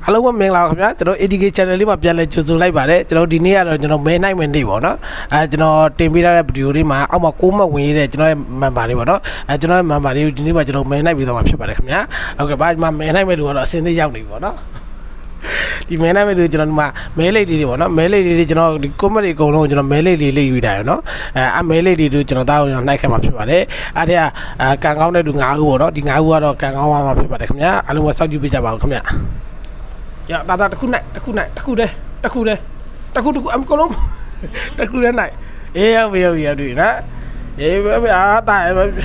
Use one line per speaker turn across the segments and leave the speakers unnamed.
အားလုံးပဲမင်္ဂလာပါခင်ဗျာကျွန်တော် ADK channel လေးမှာပြန်လဲကြိုဆိုလိုက်ပါတယ်ကျွန်တော်ဒီနေ့ကတော့ကျွန်တော်မဲနိုင်မယ်နေ့ပေါ့နော်ကျွန်တော်တင်ပေးထားတဲ့ဗီဒီယိုလေးမှာအောက်မှာ6မှတ်ဝင်ရတဲ့ကျွန်တော်ရဲ့ member လေးပေါ့နော်ကျွန်တော်ရဲ့ member လေးကိုဒီနေ့မှာကျွန်တော်မဲနိုင်ပြီးတော့မှာဖြစ်ပါတယ်ခင်ဗျာဟုတ်ကဲ့ပါဒီမှာမဲနိုင်မယ်လို့ကတော့အစင်းသေးရောက်နေပြီပေါ့နော်ဒီမဲနိုင်မယ်လို့ကျွန်တော်ဒီမှာမဲလိတ်လေးတွေပေါ့နော်မဲလိတ်လေးတွေကျွန်တော်ဒီ comment တွေအကုန်လုံးကျွန်တော်မဲလိတ်လေးယူထားရနော်မဲလိတ်တွေတို့ကျွန်တော်သားကိုနှိုက်ခဲ့မှာဖြစ်ပါတယ်အဲ့ဒါကန်ကောင်းတဲ့သူ9ဦးပေါ့နော်ဒီ9ဦးကတော့ကန်ကောင်းသွားမှာဖြစ်ပါတယ်ခင်ဗျာအားလုံးပဲစောင့်ကြည့်ပေးကြပါဦးခင်ဗျာရတာတခုနိုင်တခုတည်းအမကလုံးတခုတည်းနိုင်အေးဟုတ်ပြီနော်အေးပဲအားတာပဲဒီ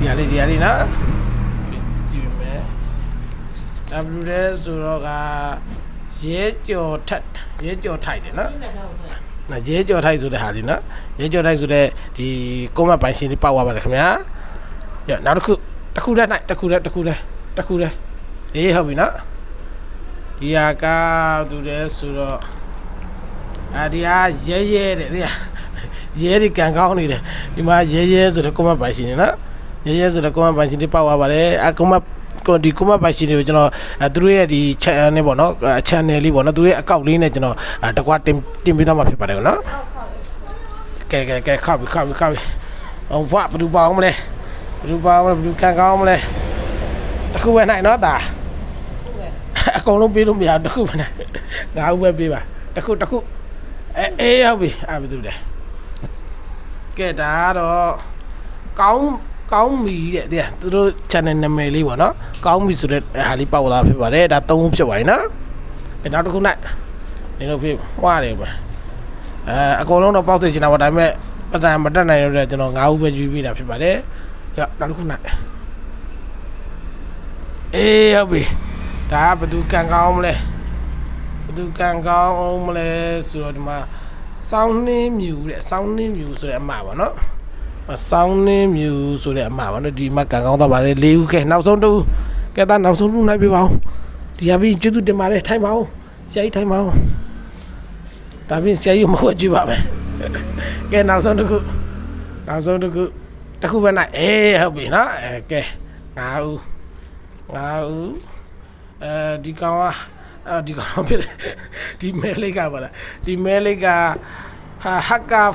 ရလေးနော်ကြည့်မယ် W လဲဆိုတော့ကရဲကြော်ထိုက်တယ်နော်ရဲကြော်ထိုက်ဆိုတဲ့ဟာလေးနော်ရဲကြော်ထိုက်ဆိုတဲ့ဒီကုန်းမပိုင်ရှင်လေးပေါက်သွားပါတယ်ခင်ဗျာရနောက်တစ်ခုတည်းနိုင်တခုတည်းအေးဟုတ်ပြီနော်ဒီဟာကသူလဲဆိုတော့ဒီဟာရဲတဲ့ဒီရဲဒီကန်ကောင်းနေတယ်ဒီမှာရဲဆိုတဲ့ကုန်းမပိုင်ရှင်နေနော်ရဲဆိုတဲ့ကုန်းမပိုင်ရှင်လေးပေါက်သွားပါတယ်ကုန်းမပိုင်ရှင်တွေကိုကျွန်တော်သူတို့ရဲ့ဒီ channel ပေါ့နော် channel လေးပေါ့နော်သူတို့ရဲ့အကောင့်လေးနဲ့ကျွန်တော်တကွာတင်ပေးသွားမှာဖြစ်ပါတယ်ကောနော်ကဲခောက်ပြီအောင်ဘွားဘယ်သူပေါအောင်မလဲဘယ်သူကန်ကောင်းမလဲတခုပဲနိုင်နော်ဒါအကုန်လုံးပေးလို့မရဘူးတခုပဲနိုင်ငါ့ဦးပဲပေးပါတခုအေးဟုတ်ပြီဘယ်သူလဲကဲဒါကတော့ကောင်းမီတဲ့သူတို့ channel နာမည်လေးပေါ့နော်ကောင်းမီဆိုတဲ့ဟာလေးပေါက်လာဖြစ်ပါတယ်ဒါ3ခုဖြစ်ပါရင်နော်နောက်တစ်ခုနိုင်နေလို့ဖြစ်ဟွာတယ်ပဲအကုန်လုံးတော့ပေါက်သိချင်တာပါဒါပေမဲ့ပတ်စံမတက်နိုင်လို့ကျွန်တော်9ခုပဲယူပေးတာဖြစ်ပါတယ်နောက်တစ်ခုနိုင်အေးဟုတ်ပြီဒါဘယ်သူကန်ကောင်းမလဲဆိုတော့ဒီမှာစောင်းနှင်းမြူဆိုတဲ့အမပါနော်စောင်းနှင်းမြူဆိုတဲ့အမပါနော်ဒီမှာကန်ကောင်းတော့ပါလေ၄ဦးကဲနောက်ဆုံးတူကဲသားနောက်ဆုံးတူနိုင်ပြပါဦးဒီဟာပြီးကျေးဇူးတင်ပါတယ်ထိုင်ပါဦးဆရာကြီးထိုင်ပါဦးဒါပြီးဆရာကြီးမဟုတ်ကြည့်ပါမယ်ကဲနောက်ဆုံးတစ်ခုပဲနိုင်အေးဟုတ်ပြီနော်ကဲ5ဦးဒီကောင်ဖြစ်တယ်ဒီမဲလေးကပါလားဒီမဲလေးကhacker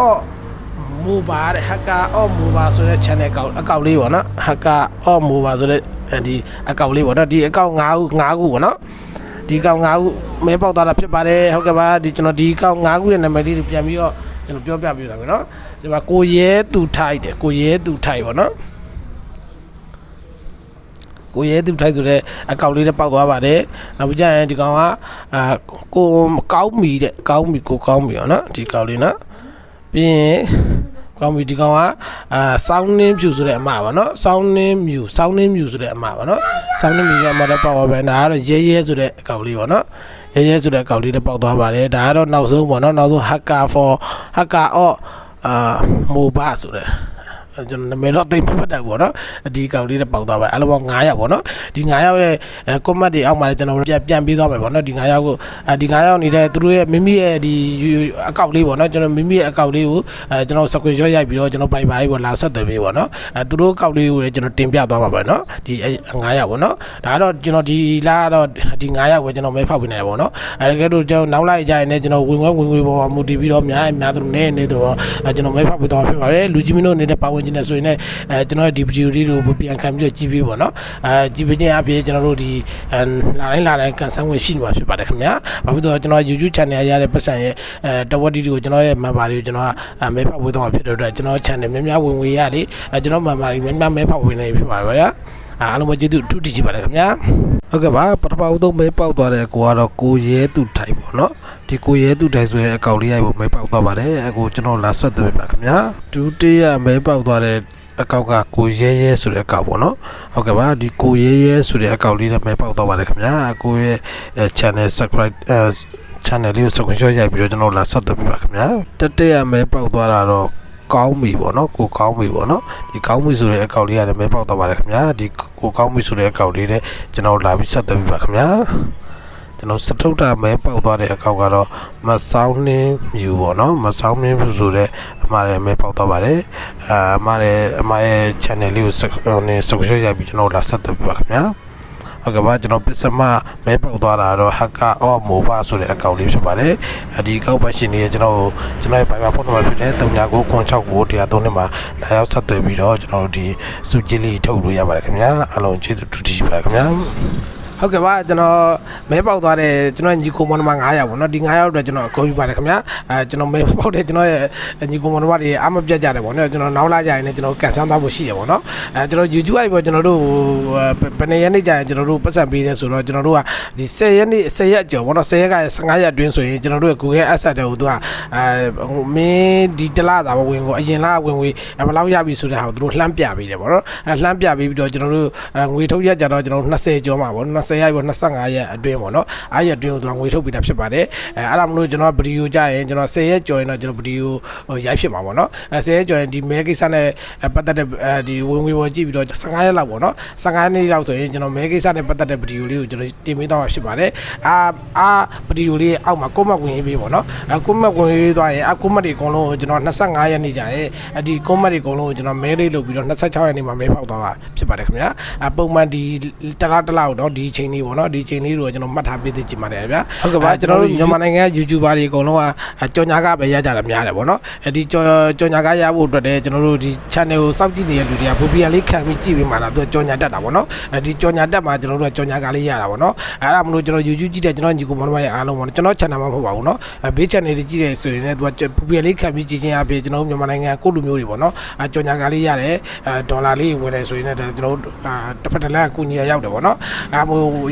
or mobile တဲ့ hacker or mobile ဆိုတဲ့ channel အကောင့်လေးပေါ့နော် hacker or mobile ဆိုတဲ့ဒီအကောင့်လေးပေါ့နော်ဒီအကောင့်5ခုပေါ့နော်ဒီအကောင့်5ခုမဲပေါက်သွားတာဖြစ်ပါတယ်ဟုတ်ကဲ့ပါဒီကျွန်တော်ဒီအကောင့်5ခုရဲ့နာမည်လေးပြန်ပြီးတော့ကျွန်တော်ပြောပြပေးတာပဲနော်ဒီမှာကိုရဲသူထိုက်ပေါ့နော်ကိုရဲသူထိုက်ဆိုတဲ့အကောင့်လေးနဲ့ပေါက်သွားပါတယ်နောက်ပြီးကြရင်ဒီကောင်ကကိုကောင်းမီပေါ့နော်ဒီကောင်လေးနော်ပြီးရင်ကောင်းမီဒီကောင်ကစောင်းနှင်းဖြူဆိုတဲ့အမပါနော်စောင်းနှင်းမြူဆိုတဲ့အမပါနော်စောင်းနှင်းမြူကအမတော့ပေါက်သွားပဲဒါကတော့ရဲဆိုတဲ့အကောင့်လေးပေါ့နော်ရဲဆိုတဲ့အကောင့်လေးနဲ့ပေါက်သွားပါတယ်ဒါကတော့နောက်ဆုံးပေါ့နော်နောက်ဆုံး hacker or mobile ဆိုတဲ့ကျွန်တော်နာမည်တော့သိမှတ်တတ်ဘူးပေါ့နော်ဒီကောင်လေးနဲ့ပေါက်သွားပါအဲ့လိုပေါ့9ယောက်ပေါ့နော်ဒီ9ယောက်ရဲ့ comment တွေအောက်မှာလည်းကျွန်တော်ပြန်ပေးသွားမယ်ပေါ့နော်ဒီ9ယောက်ကိုဒီ9ယောက်နေတဲ့သူတို့ရဲ့မိမိရဲ့ဒီအကောင့်လေးပေါ့နော်ကျွန်တော်မိမိရဲ့အကောင့်လေးကိုကျွန်တော် screenshot ရိုက်ပြီးတော့ကျွန်တော်ပိုင်ပေါ့လာဆက်သွယ်ပေးပေါ့နော်သူတို့အကောင့်လေးကိုလည်းကျွန်တော်တင်ပြသွားပါမယ်နော်ဒီ9ယောက်ပေါ့နော်ဒါကတော့ကျွန်တော်ဒီလားတော့ဒီ9ယောက်ပဲကျွန်တော်မဲဖောက်ပေးနေတယ်ပေါ့နော်အဲ့ဒါကဲတော့ကျွန်တော်နောက်လိုက်ကြရင်လည်းကျွန်တော်ဝင်ပေါ်မှာမူတည်ပြီးတော့များသူနေတော့ကျွန်တော်မဲဖောက်ပေးသွားဖြစ်ပါတယ်လူကြီးမင်းတို့နေတဲ့ပါဝင်နေဆိုရင်လည်းကျွန်တော်ဒီဗီဒီယိုလေးကိုပြန်ခံပြီးတော့ကြည့်ပေးပါနော်ကြည့်ပေးခြင်းအပြင်ကျွန်တော်တို့ဒီလာတိုင်းကန်ဆန်းဝင်ရှိနေမှာဖြစ်ပါတယ်ခင်ဗျာဘာဖြစ်လို့ကျွန်တော် YouTube channel ရတဲ့ပတ်စံရဲ့တဝက်တီကိုကျွန်တော်ရဲ့ member တွေကိုကျွန်တော်မဲဖောက်ဝေးတော့ဖြစ်တဲ့အတွက်ကျွန်တော် channel များဝင်ရလေကျွန်တော် member တွေများမဲဖောက်ဝေးနေဖြစ်ပါဗျာအားလုံးပဲကျေးဇူးအထူးတင်ရှိပါတယ်ခင်ဗျာဟုတ်ကဲ့ပါပထမဆုံးမဲပေါက်သွားတဲ့ကိုကတော့ကိုရဲသူထိုင်ပေါ့နော်ဒီကိုရဲသူထိုင်ဆိုရဲ့အကောင့်လေးရိုက်ဖို့မဲပေါက်သွားပါတယ်အခုကျွန်တော်လာဆက်သွယ်ပါခင်ဗျာဒုတိယမဲပေါက်သွားတဲ့အကောင့်ကကိုရဲဆိုတဲ့အကောင့်ပေါ့နော်ဟုတ်ကဲ့ပါဒီကိုရဲဆိုတဲ့အကောင့်လေးနဲ့မဲပေါက်သွားပါတယ်ခင်ဗျာကိုရဲ့ channel subscribe channel လေးကို screenshot ရိုက်ပြီးတော့ကျွန်တော်လာဆက်သွယ်ပါခင်ဗျာတတိယမဲပေါက်သွားတာတော့ကောင်းပြီပေါ့နော်ကိုကောင်းပြီပေါ့နော်ဒီကောင်းပြီဆိုတဲ့အကောင့်လေးရတယ်မဲပေါက်သွားပါတယ်ခင်ဗျာဒီကိုကောင်းပြီဆိုတဲ့အကောင့်လေးနဲ့ကျွန်တော်လာပြီးဆက်သွယ်ပါခင်ဗျာကျွန်တော်စတုတ္တမဲပေါက်သွားတဲ့အကောင့်ကတော့မဆောင်းနှင်းမြူပေါ့နော်မဆောင်းနှင်းမြူဆိုတဲ့အမှားရဲ့မဲပေါက်သွားပါတယ်အမှားရဲ့ channel လေးကိုsubscribe ရိုက်ပြီးကျွန်တော်လာဆက်သွယ်ပါခင်ဗျာ ဟုတ်ကဲ့ပါကျွန်တော်ပစ္စမမဲပေါက်သွားတာတော့ဟက်ကအော့မိုဘာဆိုတဲ့အကောင့်လေးဖြစ်ပါတယ်ဒီအကောင့်ပါရှင်နေကျွန်တော်ရဲ့ပိုင်ပါဖုန်းနံပါတ်ဖြစ်တဲ့39969103နဲ့မှာလာရောက်ဆက်သွယ်ပြီးတော့ကျွန်တော်တို့ဒီစုကြည်လေးထုတ်လို့ရပါတယ်ခင်ဗျာအားလုံးကျေးဇူးတူတီပါခင်ဗျာဟုတ်ကဲ့ပါကျွန်တော်မဲပေါက်သွားတယ်ကျွန်တော်ညီကိုမောင်နှမ900ပေါ့နော်ဒီ900အတွက်ကျွန်တော်အကုန်ယူပါတယ်ခင်ဗျာကျွန်တော်မဲပေါက်တယ်ကျွန်တော်ရဲ့ညီကိုမောင်နှမတွေအမပြတ်ကြတယ်ပေါ့နော်ကျွန်တော်နောက်လာကြရင်လည်းကျွန်တော်ကန်ဆန်းသွားဖို့ရှိတယ်ပေါ့နော်ကျွန်တော် YouTube အိုက်ပေါ့ကျွန်တော်တို့ဘယ်နှစ်ရက်နေ့ကြာရင်ကျွန်တော်တို့ပတ်စံပေးတယ်ဆိုတော့ကျွန်တော်တို့ကဒီ10ရက်နေ့10ရက်ကျော်ပေါ့နော်10ရက်က15ရက်အတွင်းဆိုရင်ကျွန်တော်တို့ရဲ့ Google Asset တွေကိုသူကမင်းဒီတလားတာပဲဝင်ကိုအရင်လားဝင်ဘယ်လောက်ရပြီဆိုတဲ့ဟာကိုသူတို့လှမ်းပြပေးတယ်ပေါ့နော်လှမ်းပြပေးပြီးတော့ကျွန်တော်တို့ငွေထုတ်ရက်ကြတော့ကျွန်တော်တို့20ကျော်မှာပေါ့20ရက်ပေါ့25ရက်အတွင်းပေါ့နော်အားရက်အတွင်းကိုသူကငွေထုတ်ပေးတာဖြစ်ပါတယ်အဲ့ဒါမလို့ကျွန်တော်ဗီဒီယိုကြရင်ကျွန်တော်10ရက်ကျော်ရင်တော့ကျွန်တော်ဗီဒီယိုရိုက်ဖြစ်မှာပေါ့နော်10ရက်ကျော်ရင်ဒီမဲကိစ္စနဲ့ပတ်သက်တဲ့ဒီဝင်ငွေပေါ်ကြည့်ပြီးတော့15ရက်လောက်ပေါ့နော်15ရက်နေ့လောက်ဆိုရင်ကျွန်တော်မဲကိစ္စနဲ့ပတ်သက်တဲ့ဗီဒီယိုလေးကိုကျွန်တော်တင်ပေးတော့မှာဖြစ်ပါတယ်ဗီဒီယိုလေးအောက်မှာကွန်မန့်ဝင်ရေးပေးပေါ့နော်ကွန်မန့်ဝင်ရေးသွားရင်ကွန်မန့်တွေအကုန်လုံးကိုကျွန်တော်25ရက်နေ့ကြာရင်ဒီကွန်မန့်တွေအကုန်လုံးကိုကျွန်တော်မဲလေးလုပ်ပြီးတော့26ရက်နေ့မှာမဲဖောက်သွားတာဖြစ်ပါတယ်ခင်ဗျာပုံမှန်ဒီတလားတော့ဒီချိန်လေးပေါ့နော်ဒီချိန်လေးကိုကျွန်တော်မှတ်ထားပေးသိချင်ပါတယ်ဗျာဟုတ်ကဲ့ပါကျွန်တော်တို့မြန်မာနိုင်ငံ YouTuber တွေအကုန်လုံးကကြော်ညာကပဲရကြတာများတယ်ပေါ့နော်ဒီကြော်ညာကရဖို့အတွက်လည်းကျွန်တော်တို့ဒီ channel ကိုစောင့်ကြည့်နေတဲ့လူတွေကဘူပီယန်လေးခံပြီးကြည့်ပြီးမှလာသူကြော်ညာတက်တာပေါ့နော်ဒီကြော်ညာတက်မှာကျွန်တော်တို့ကကြော်ညာကလေးရတာပေါ့နော်အဲ့ဒါမလို့ကျွန်တော် YouTube ကြည့်တဲ့ကျွန်တော်ညီကိုမောင်နှမရဲ့အားလုံးပေါ့ကျွန်တော် channel မှာမဟုတ်ပါဘူးနော်ဘေး channel တွေကြည့်တယ်ဆိုရင်လည်းသူကဘူပီယန်လေးခံပြီးကြည့်ခြင်းအပြင်ကျွန်တော်တို့မြန်မာနိုင်ငံကိုလူမျိုးတွေပေါ့နော်ကြော်ညာကလေးရတယ်ဒေါ်လာလေးဝင်တယ်ဆိုရင်လည်းကျွန်တော်တို့တစ်ဖက်တစ်လမ်းကူညီရရောက်တယ်ပေါ့နော်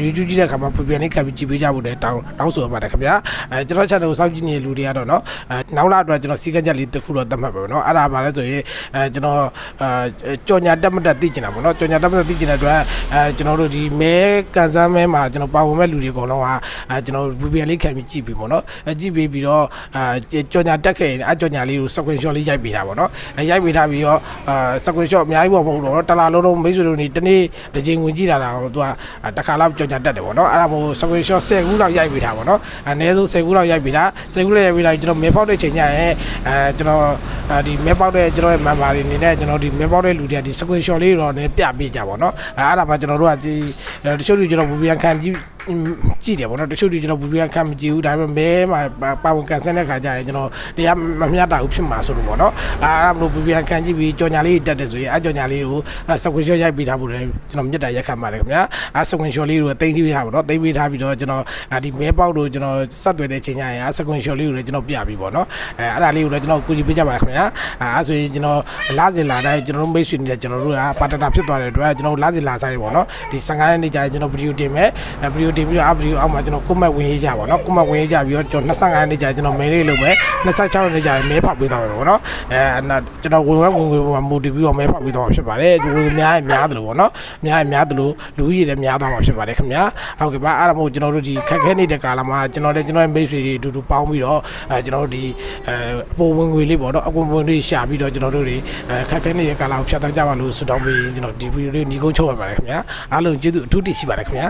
YouTube ကြည့်တဲ့အခါမှာဘူပီယန်လေးခံပြီးကြည့်ပေးကြဖို့လည်းတောင်းဆိုပါတယ်ခင်ဗျာကျွန်တော် channel ကိုစောင့်ကြည့်နေတဲ့လူတွေကတော့နော်နောက်လာအတွက်ကျွန်တော်စီကံချက်လေးတစ်ခုတော့သတ်မှတ်ပါပဲနော်အဲ့ဒါပါလဲဆိုရင်ကျွန်တော်ကြော်ညာတက်မတက်သိကျင်တာပေါ့နော်ကြော်ညာတက်မတက်သိကျင်တဲ့အတွက်ကျွန်တော်တို့ဒီမဲကန်ဆန်းမဲမှာကျွန်တော်ပါဝင်မဲ့လူတွေအကုန်လုံးကကျွန်တော်ဘူပီယန်လေးခံပြီးကြည့်ပြီးပေါ့နော်ကြည့်ပြီးတော့ကြော်ညာတက်ခဲ့ရင်ကြော်ညာလေးကို screenshot လေးရိုက်ပေးတာပေါ့နော်ရိုက်ပေးထားပြီးတော့screenshot အများကြီးပေါ့မဟုတ်တော့တလားလုံးမိတ်ဆွေတို့နေတနေ့တစ်ချိန်ဝင်ကြည့်တာတော့သူကတစ်ခါလောက်ကြော်ညာတက်တယ်ပေါ့နော်အဲ့ဒါမို့ screenshot 10ခုလောက်ရိုက်ပေးထားပေါ့နော်အနည်းဆုံး10ခုလောက်ရိုက်ပေးတာ10ခုလောက်ရိုက်ပေးတာကျွန်တော်မဲပေါက်တဲ့ချိန်ညရင်ကျွန်တော်ဒီမဲပေါက်တဲ့ကျွန်တော်ရဲ့ member တွေအနေနဲ့ကျွန်တော်ဒီမဲပေါက်တဲ့လူတွေကဒီ screenshot လေးတော့နည်းပြပေးကြပါတော့အဲ့ဒါမှကျွန်တော်တို့ကဒီတချို့လူကျွန်တော်ဘူပီယန်ခံကြည့်တယ်ပေါ့နော်တချို့ကျွန်တော်ဘူပီယန်ခံမကြည့်ဘူးဒါပေမဲ့မဲမှာပါဝင်ကန်ဆယ်တဲ့ခါကျရင်ကျွန်တော်တရားမမျှတာဘူးဖြစ်မှာဆိုလို့ပေါ့နော်အဲ့ဒါမလို့ဘူပီယန်ခံကြည့်ပြီးကြော်ညာလေးတက်တယ်ဆိုရင်ကြော်ညာလေးကို screenshot ရိုက်ပေးထားဖို့လည်းကျွန်တော်မြတ်တာရက်ခတ်ပါတယ်ခင်ဗျာscreenshot လေးကိုတင်ပေးထားပါတော့တင်ပေးထားပြီးတော့ကျွန်တော်ဒီမဲပေါက်လို့ကျွန်တော်ဆက်သွယ်တဲ့ချိန်ကျရင်screenshot လေးကိုလည်းကျွန်တော်ပြပြီးပေါ့နော်အဲ့ဒါလေးကိုလည်းကျွန်တော်ကူညီပေးကြပါခင်ဗျာအဲ့ဆိုရင်ကျွန်တော်လာစဉ်လာတိုင်းကျွန်တော်တို့မိတ်ဆွေတွေကျွန်တော်တို့ကပါတတာဖြစ်သွားတဲ့အတွက်ကျွန်တော်လာစဉ်လာဆိုင်ပေါ့နော်ဒီ15ရက်နေ့ကျရင်ကျွန်တော်ဗီဒီယိုတင်မယ်ဗီဒီယိုတင်ပြီးတော့ဗီဒီယိုအောက်မှာကျွန်တော်ကွန်မန့်ဝင်ရေးကြပါတော့ကွန်မန့်ဝင်ရေးကြပြီးတော့ကျွန်တော်25ရက်နေ့ကျရင်ကျွန်တော်မဲလေးလုပ်မယ်26ရက်နေ့ကျရင်မဲဖောက်ပေးသွားမယ်ပေါ့နော်ကျွန်တော်ဝင်ပေါ်မူတည်ပြီးတော့မဲဖောက်ပေးသွားမှာဖြစ်ပါတယ်ဒီလိုများတယ်လို့ပေါ့နော်များတယ်လို့လူကြီးတွေများသွားမှာဖြစ်ပါတယ်ခင်ဗျာဟုတ်ကဲ့ပါအဲ့ဒါမို့ကျွန်တော်တို့ဒီခက်ခဲနေတဲ့ကာလမှာကျွန်တော်ရဲ့မိတ်ဆွေတွေအတူတူပေါင်းပြီးတော့ကျွန်တော်တို့ဒီအပေါ်ဝင်ငွေလေးပေါ့နော်အပေါ်ဝင်လေးရှာပြီးတော့ကျွန်တော်တို့တွေခက်ခဲနေတဲ့ကာလကိုဖြတ်သန်းကြပါလို့ဆုတောင်းပေးကျွန်တော်ဒီဗီဒီယိုလေးညီကုန်းချုပ်ရပါတယ်ခင်ဗျာအားလုံးကျေးဇူးအထူးတင်ရှိပါတယ်ခင်ဗျာ